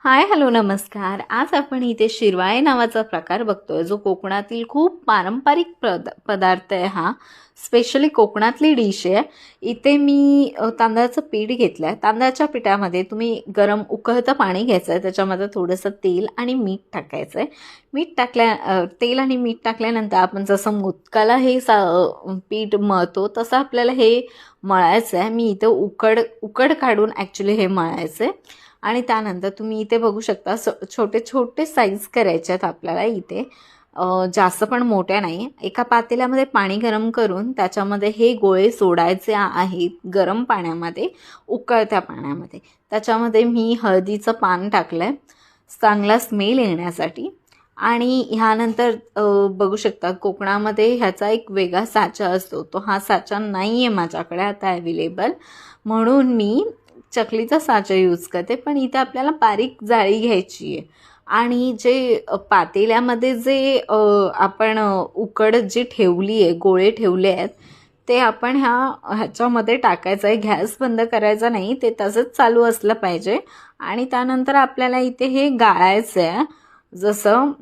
हाय, hello, नमस्कार. आज आपण इथे शिरवाळे नावाचा प्रकार बघतोय, जो कोकणातील खूप पारंपरिक पदार्थ आहे. हा स्पेशली कोकणातली डिश आहे. इथे मी तांदळाचं पीठ घेतलं आहे. तांदळाच्या पिठामध्ये तुम्ही गरम उकळतं पाणी घ्यायचं आहे, त्याच्यामध्ये थोडंसं तेल आणि मीठ टाकायचं आहे. तेल आणि मीठ टाकल्यानंतर आपण जसं मुतकाला हे पीठ मळतो तसं आपल्याला हे मळायचं आहे. मी इथं उकड काढून ॲक्च्युली हे मळायचं आहे. आणि त्यानंतर तुम्ही इथे बघू शकता, छोटे छोटे साईज करायचे आहेत आपल्याला इथे. जास्त पण मोठ्या नाही. एका पातेल्यामध्ये पाणी गरम करून त्याच्यामध्ये हे गोळे सोडायचे आहेत गरम पाण्यामध्ये, उकळत्या पाण्यामध्ये. त्याच्यामध्ये मी हळदीचं पान टाकलं आहे चांगला स्मेल येण्यासाठी. आणि ह्यानंतर बघू शकता, कोकणामध्ये ह्याचा एक वेगळा साचा असतो. तो हा साचा नाही आहे माझ्याकडे आता अवेलेबल, म्हणून मी चकलीचा साचा यूज करते. पण इथे आपल्याला बारीक जाळी घ्यायची आहे आणि जे पातेल्यामध्ये जे आपण उकड जी ठेवली आहे, गोळे ठेवले आहेत, ते आपण ह्याच्यामध्ये टाकायचं आहे. गॅस बंद करायचा नाही, ते तसंच चालू असलं पाहिजे. आणि त्यानंतर आपल्याला इथे हे गाळायचं आहे. जसं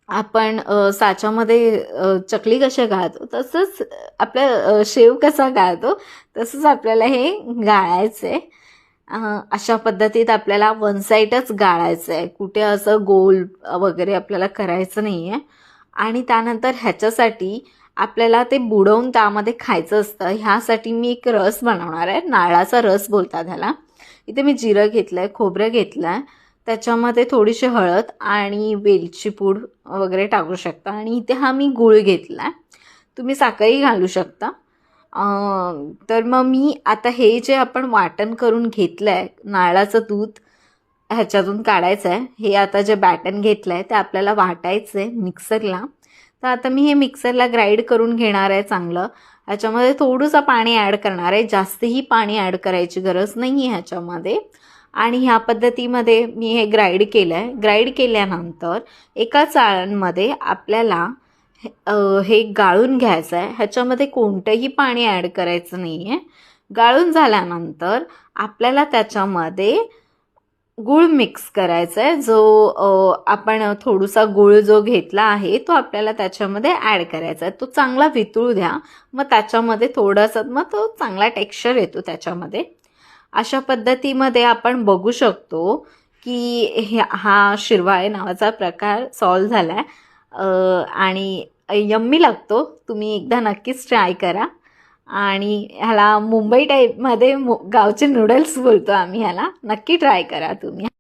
आपण साच्यामध्ये चकली कशा गाळतो तसंच, आपल्या शेव कसा गाळतो तसंच आपल्याला हे गाळायचं आहे. अशा पद्धतीत आपल्याला वन साईडच गाळायचं आहे, कुठे असं गोल वगैरे आपल्याला करायचं नाही आहे. आणि त्यानंतर ह्याच्यासाठी आपल्याला ते बुडवून त्यामध्ये खायचं असतं. ह्यासाठी मी एक रस बनवणार आहे, नारळाचा रस बोलतात ह्याला. इथे मी जिरं घेतलं आहे, खोबरं घेतलं आहे, त्याच्यामध्ये थोडीशी हळद आणि वेलची पूड वगैरे टाकू शकता. आणि इथे मी गूळ घेतला आहे, तुम्ही साखरही घालू शकता. तर मग मी आता हे जे आपण वाटण करून घेतलं आहे, नारळाचं दूध ह्याच्यातून काढायचं आहे. हे आता जे बॅटन घेतलं आहे ते आपल्याला वाटायचं आहे मिक्सरला. तर आता मी हे मिक्सरला ग्राइंड करून घेणार आहे चांगलं. ह्याच्यामध्ये थोडंसं पाणी ॲड करणार आहे, जास्तही पाणी ॲड करायची गरज नाही आहे ह्याच्यामध्ये. आणि ह्या पद्धतीमध्ये मी हे ग्राइंड केलं आहे. ग्राइंड केल्यानंतर एका चाळणमध्ये आपल्याला हे गाळून घ्यायचं आहे. ह्याच्यामध्ये कोणतंही पाणी ॲड करायचं नाही आहे. गाळून झाल्यानंतर आपल्याला त्याच्यामध्ये गूळ मिक्स करायचा आहे. जो आपण थोडासा गूळ जो घेतला आहे तो आपल्याला त्याच्यामध्ये ॲड करायचा आहे. तो चांगला वितळू द्या, मग त्याच्यामध्ये थोडासा मग तो चांगला टेक्स्चर येतो त्याच्यामध्ये. अशा पद्धतीमध्ये आपण बघू शकतो की हा शिरवाळे नावाचा प्रकार सॉल्व झाला आहे. आणि यम्मी लागतो. तुम्ही एकदा नक्कीच ट्राय करा. आणि ह्याला मुंबई टाईपमध्ये गावचे नूडल्स बोलतो आम्ही ह्याला. नक्की ट्राय करा तुम्ही.